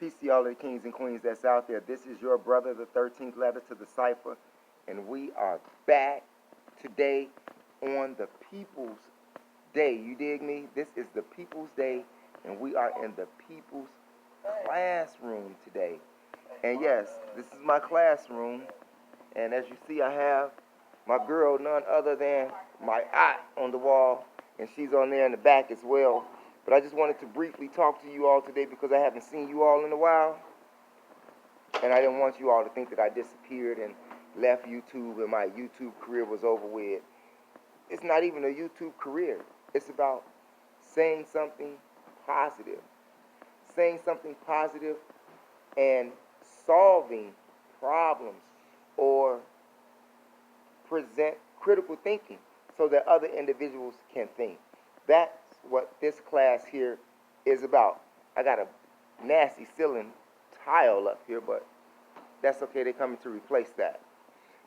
Peace to all of the kings and queens that's out there. This is your brother, the 13th letter to the cipher, and we are back today on the People's Day. You dig me? This is the People's Day, and we are in the People's Classroom today. And yes, this is my classroom, and as you see, I have my girl, none other than my aunt on the wall, and she's on there in the back as well. But I just wanted to briefly talk to you all today because I haven't seen you all in a while. And I didn't want you all to think that I disappeared and left YouTube and my YouTube career was over with. It's not even a YouTube career. It's about saying something positive. Saying something positive and solving problems or present critical thinking so that other individuals can think. That's what this class here is about. I got a nasty ceiling tile up here, but that's okay. They're coming to replace that.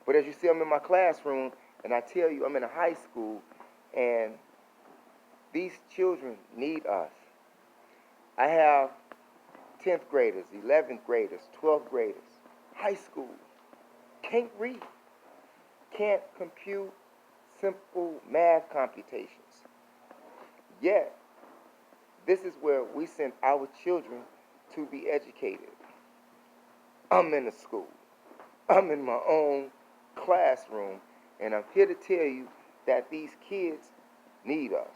But as you see, I'm in my classroom, and I tell you, I'm in a high school, and these children need us. I have 10th graders, 11th graders, 12th graders, high school, can't read, can't compute simple math computations. Yet, this is where we send our children to be educated. I'm in a school. I'm in my own classroom, and I'm here to tell you that these kids need us.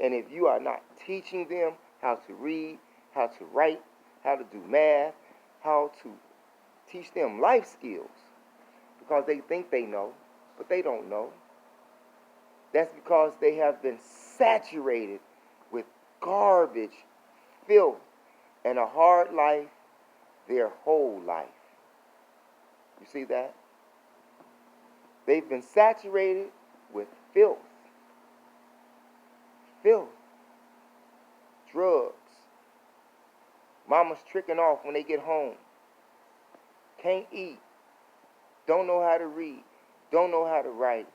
And if you are not teaching them how to read, how to write, how to do math, how to teach them life skills, because they think they know, but they don't know. That's because they have been saturated with garbage, filth, and a hard life their whole life. You see that? They've been saturated with filth, drugs. Mama's tricking off when they get home. Can't eat. Don't know how to read. Don't know how to write.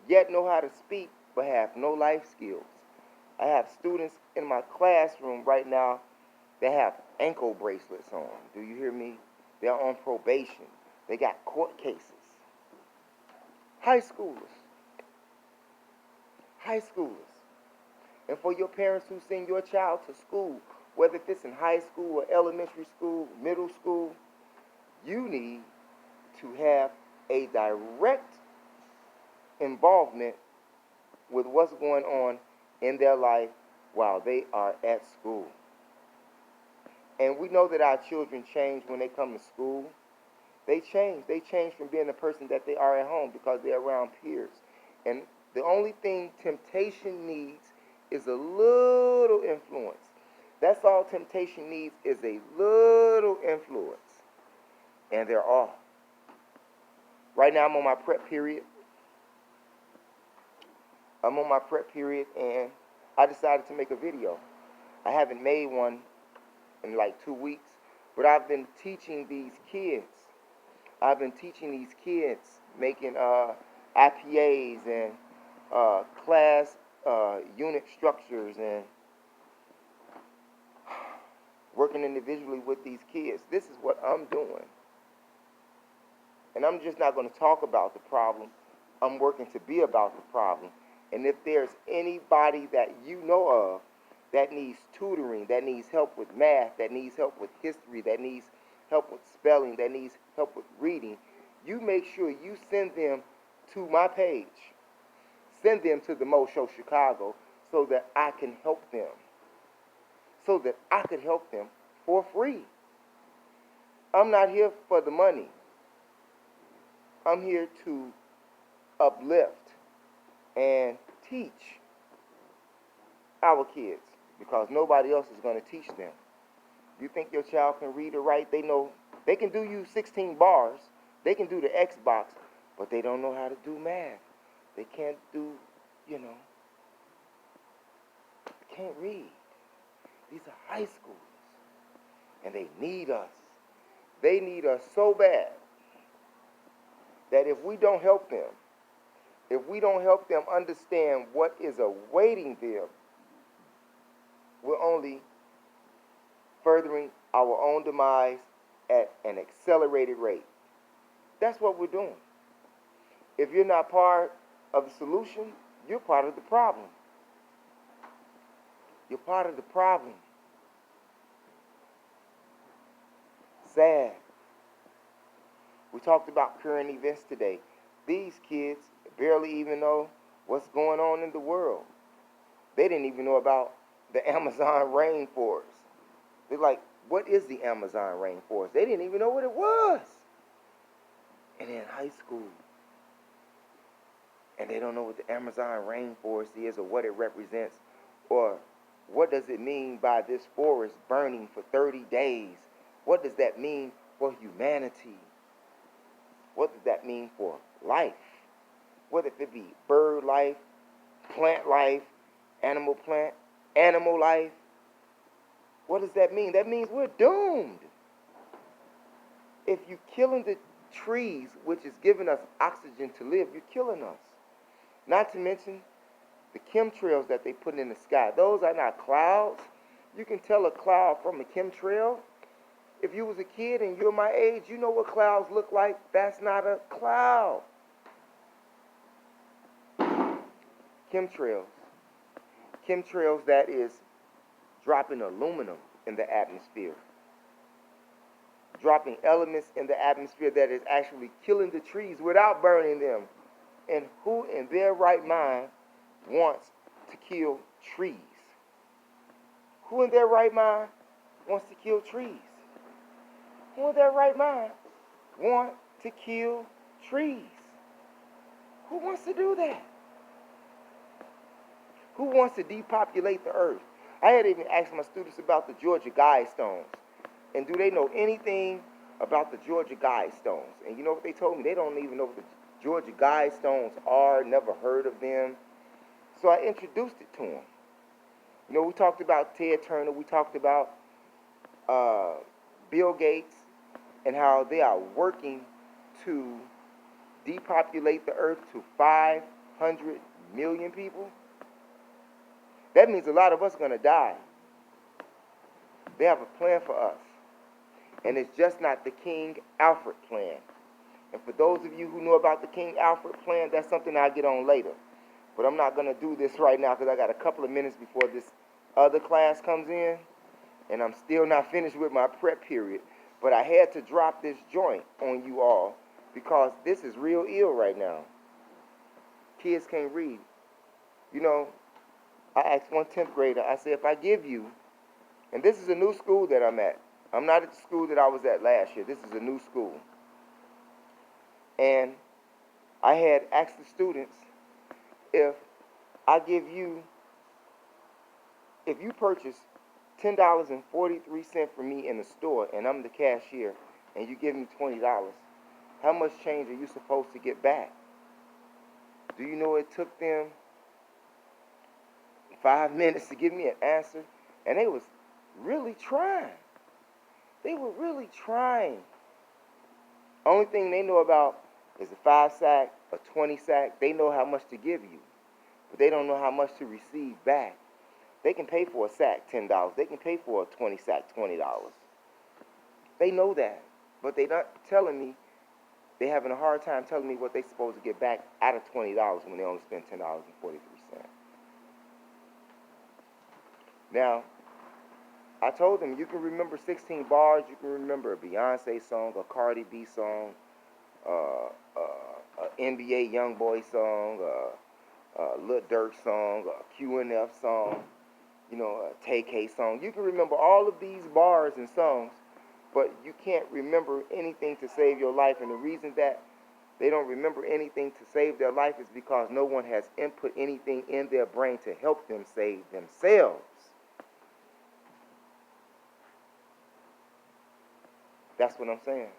Yet know how to speak, but have no life skills. I have students in my classroom right now that have ankle bracelets on. Do you hear me? They're on probation. They got court cases. High schoolers. And for your parents who send your child to school, whether if it's in high school or elementary school, middle school, you need to have a direct involvement with what's going on in their life while they are at school. And we know that our children change when they come to school. They change. They change from being the person that they are at home because they're around peers. And the only thing temptation needs is a little influence. That's all temptation needs is a little influence. And they're off. Right now I'm on my prep period. And I decided to make a video. I haven't made one in like 2 weeks, but I've been teaching these kids. Making IPAs and class unit structures and working individually with these kids. This is what I'm doing. And I'm just not going to talk about the problem. I'm working to be about the problem. And if there's anybody that you know of that needs tutoring, that needs help with math, that needs help with history, that needs help with spelling, that needs help with reading, you make sure you send them to my page. Send them to THEMOSHOWCHICAGO so that I can help them. So that I could help them for free. I'm not here for the money. I'm here to uplift and teach our kids because nobody else is going to teach them. You think your child can read or write? They know they can do you 16 bars. They can do the Xbox, but they don't know how to do math. They can't do, can't read. These are high schoolers, and they need us. They need us so bad that if we don't help them, understand what is awaiting them, we're only furthering our own demise at an accelerated rate. That's what we're doing. If you're not part of the solution, you're part of the problem. You're part of the problem. Sad. We talked about current events today. These kids barely even know what's going on in the world. They didn't even know about the Amazon rainforest. They're like, what is the Amazon rainforest? They didn't even know what it was. And in high school. And they don't know what the Amazon rainforest is or what it represents or what does it mean by this forest burning for 30 days? What does that mean for humanity? What does that mean for life? Whether it be bird life, plant life, animal life. What does that mean? That means we're doomed. If you're killing the trees, which is giving us oxygen to live, you're killing us. Not to mention the chemtrails that they put in the sky. Those are not clouds. You can tell a cloud from a chemtrail. If you was a kid and you're my age, you know what clouds look like. That's not a cloud. Chemtrails. Chemtrails that is dropping aluminum in the atmosphere. Dropping elements in the atmosphere that is actually killing the trees without burning them. And who in their right mind wants to kill trees? Who in their right mind wants to kill trees? Who in their right mind want to kill trees? Who wants to do that? Who wants to depopulate the earth? I had even asked my students about the Georgia Guidestones. And do they know anything about the Georgia Guidestones? And you know what they told me? They don't even know what the Georgia Guidestones are, never heard of them. So I introduced it to them. You know, we talked about Ted Turner. We talked about Bill Gates and how they are working to depopulate the earth to 500 million people. That means a lot of us are going to die. They have a plan for us. And it's just not the King Alfred plan. And for those of you who know about the King Alfred plan, that's something I'll get on later. But I'm not going to do this right now because I got a couple of minutes before this other class comes in. And I'm still not finished with my prep period. But I had to drop this joint on you all because this is real ill right now. Kids can't read. You know, I asked one 10th grader, I said, if I give you, and this is a new school that I'm at. I'm not at the school that I was at last year. This is a new school. And I had asked the students, if you purchase $10.43 from me in the store and I'm the cashier and you give me $20, how much change are you supposed to get back? Do you know it took them 5 minutes to give me an answer? And they was really trying. They were really trying. Only thing they know about is a 5-sack, a 20-sack. They know how much to give you, but they don't know how much to receive back. They can pay for a sack, $10. They can pay for a 20-sack, $20. They know that, but they're not telling me. They're having a hard time telling me what they're supposed to get back out of $20 when they only spend $10.43. Now, I told them you can remember 16 bars, you can remember a Beyonce song, a Cardi B song, an NBA Youngboy song, a Lil Durk song, a QNF song, you know, a Tay-K song. You can remember all of these bars and songs, but you can't remember anything to save your life. And the reason that they don't remember anything to save their life is because no one has input anything in their brain to help them save themselves. That's what I'm saying.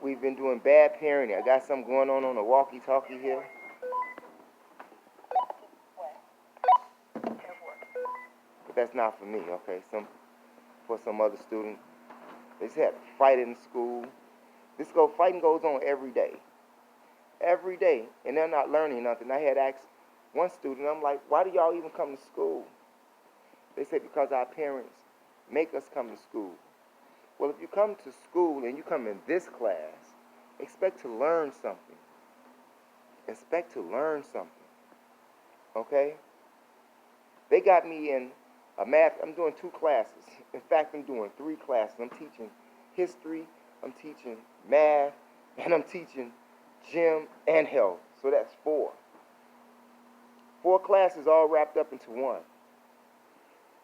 We've been doing bad parenting. I got something going on the walkie-talkie here. But that's not for me, okay? For some other student. They just had a fight in school. Fighting goes on every day. Every day. And they're not learning nothing. I had asked one student, I'm like, why do y'all even come to school? They say because our parents make us come to school. Well, if you come to school and you come in this class, expect to learn something. Expect to learn something. Okay? They got me in a math. I'm doing 2 classes. In fact, I'm doing 3 classes. I'm teaching history, I'm teaching math, and I'm teaching gym and health. So that's 4. 4 classes all wrapped up into one.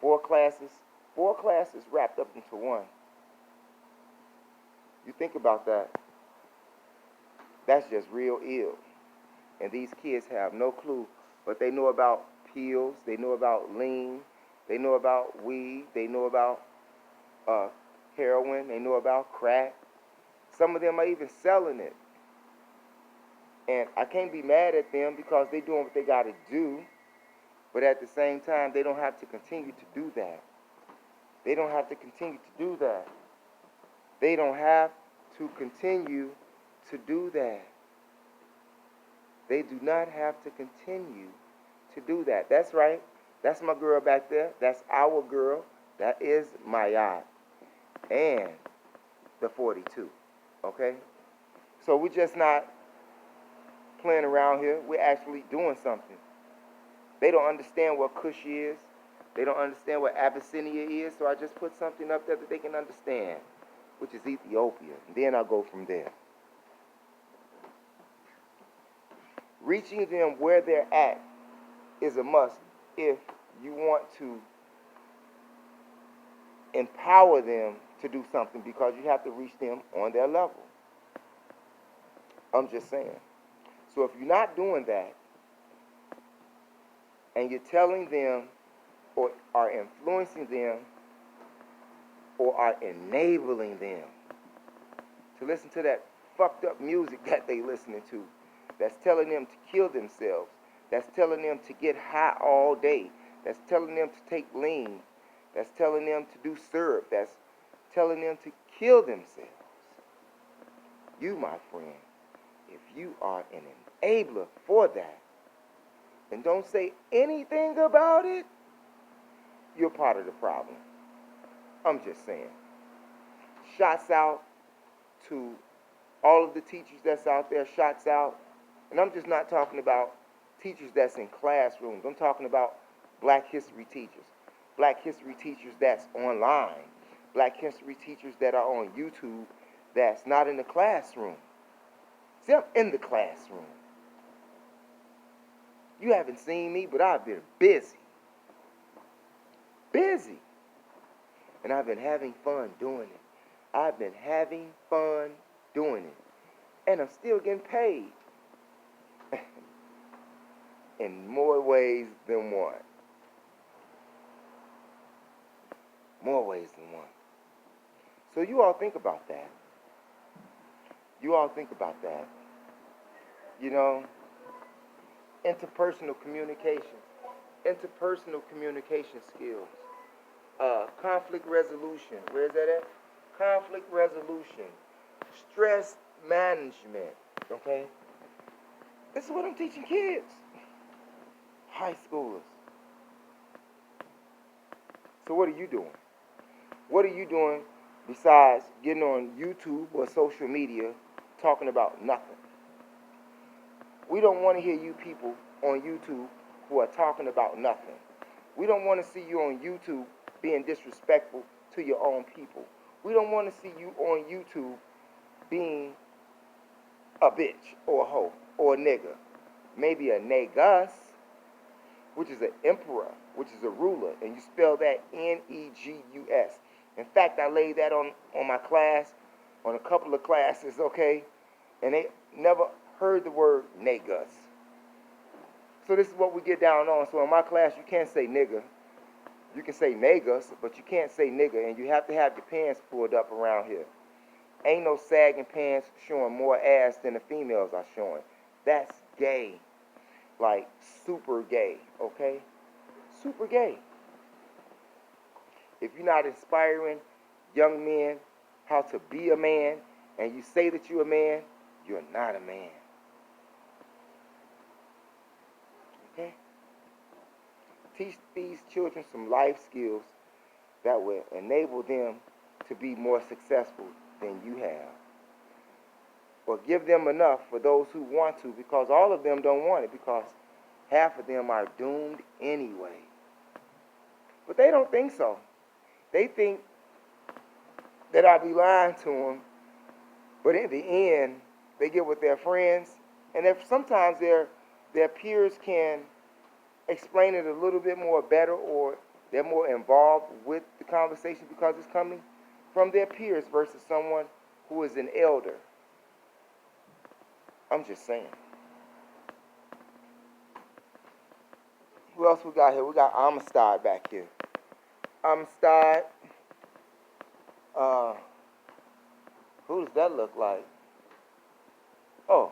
4 classes wrapped up into one. You think about that. That's just real ill. And these kids have no clue, but they know about pills, they know about lean, they know about weed, they know about heroin, they know about crack. Some of them are even selling it. And I can't be mad at them because they're doing what they got to do, but at the same time, they don't have to continue to do that. They don't have to continue to do that. They don't have to continue to do that. They do not have to continue to do that. That's right. That's my girl back there. That's our girl. That is my yacht. And the 42. Okay? So we're just not playing around here. We're actually doing something. They don't understand what Kush is. They don't understand what Abyssinia is. So I just put something up there that they can understand, which is Ethiopia. And then I'll go from there. Reaching them where they're at is a must if you want to empower them to do something, because you have to reach them on their level. I'm just saying. So if you're not doing that, and you're telling them or are influencing them or are enabling them to listen to that fucked up music that they listening to, that's telling them to kill themselves, that's telling them to get high all day, that's telling them to take lean, that's telling them to do syrup, that's telling them to kill themselves. You, my friend, if you are an enabler for that, and don't say anything about it, you're part of the problem. I'm just saying. Shots out to all of the teachers that's out there, shots out. And I'm just not talking about teachers that's in classrooms. I'm talking about Black history teachers. Black history teachers that's online. Black history teachers that are on YouTube that's not in the classroom. See, I'm in the classroom. You haven't seen me, but I've been busy. Busy. And I've been having fun doing it. I've been having fun doing it. And I'm still getting paid. In more ways than one. More ways than one. So you all think about that. You all think about that. You know, interpersonal communication skills, conflict resolution. Where is that at? Conflict resolution, stress management. Okay, this is what I'm teaching kids, high schoolers. So what are you doing? What are you doing besides getting on YouTube or social media talking about nothing? We don't want to hear you people on YouTube who are talking about nothing. We don't want to see you on YouTube being disrespectful to your own people. We don't want to see you on YouTube being a bitch or a hoe or a nigger. Maybe a negus, which is an emperor, which is a ruler, and you spell that Negus. In fact, I laid that on my class, on a couple of classes, okay? And they never heard the word negus. So this is what we get down on. So in my class, you can't say nigger. You can say negus, but you can't say nigger, and you have to have your pants pulled up around here. Ain't no sagging pants showing more ass than the females are showing. That's gay. Like super gay, okay? Super gay. If you're not inspiring young men how to be a man, and you say that you're a man, you're not a man. Okay? Teach these children some life skills that will enable them to be more successful than you have. Or give them enough for those who want to, because all of them don't want it, because half of them are doomed anyway. But they don't think so. They think that I'll be lying to them, but in the end, they get with their friends, and if sometimes their peers can explain it a little bit more better, or they're more involved with the conversation because it's coming from their peers versus someone who is an elder. I'm just saying. Who else we got here? We got Amistad back here. Amistad. Who does that look like? Oh,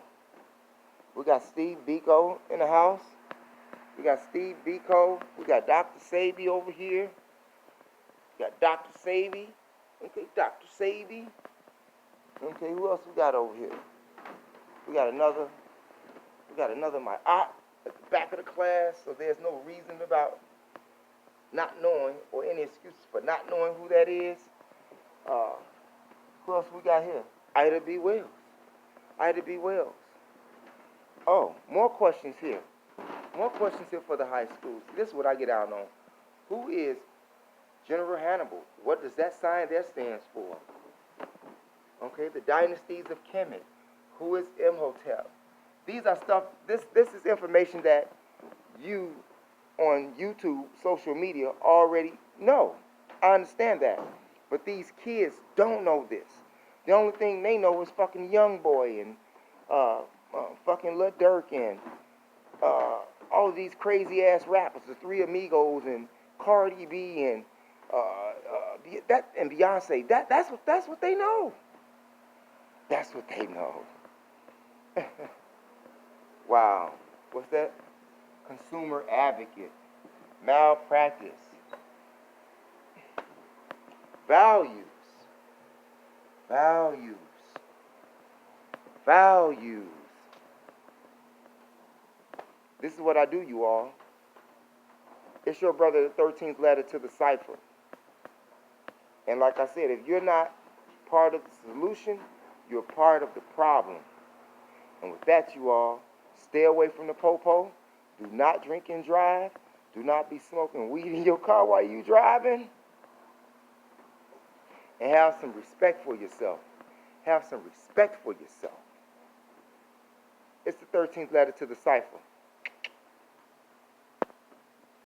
we got Steve Biko in the house. We got Steve Biko. We got Dr. Sabi over here. We got Dr. Sabi. Okay, Dr. Sabi. Okay, who else we got over here? We got another my aunt at the back of the class, so there's no reason about not knowing, or any excuses for not knowing who that is. Who else we got here? Ida B. Wells. Ida B. Wells. Oh, more questions here. More questions here for the high schools. This is what I get out on. Who is General Hannibal? What does that sign there stands for? Okay, the dynasties of Kemet. Who is Imhotep? These are stuff, this is information that you on YouTube, social media already know. I understand that. But these kids don't know this. The only thing they know is fucking Young Boy and fucking Lil Durk and all of these crazy ass rappers, the Three Amigos and Cardi B and that and Beyonce. That's what they know. That's what they know. Wow. What's that? Consumer advocate. Malpractice. Values. Values. Values. This is what I do, you all. It's your brother, the 13th letter to the cipher. And like I said, if you're not part of the solution, you're part of the problem. And with that, you all, stay away from the popo. Do not drink and drive. Do not be smoking weed in your car while you're driving. And have some respect for yourself. Have some respect for yourself. It's the 13th letter to the cipher.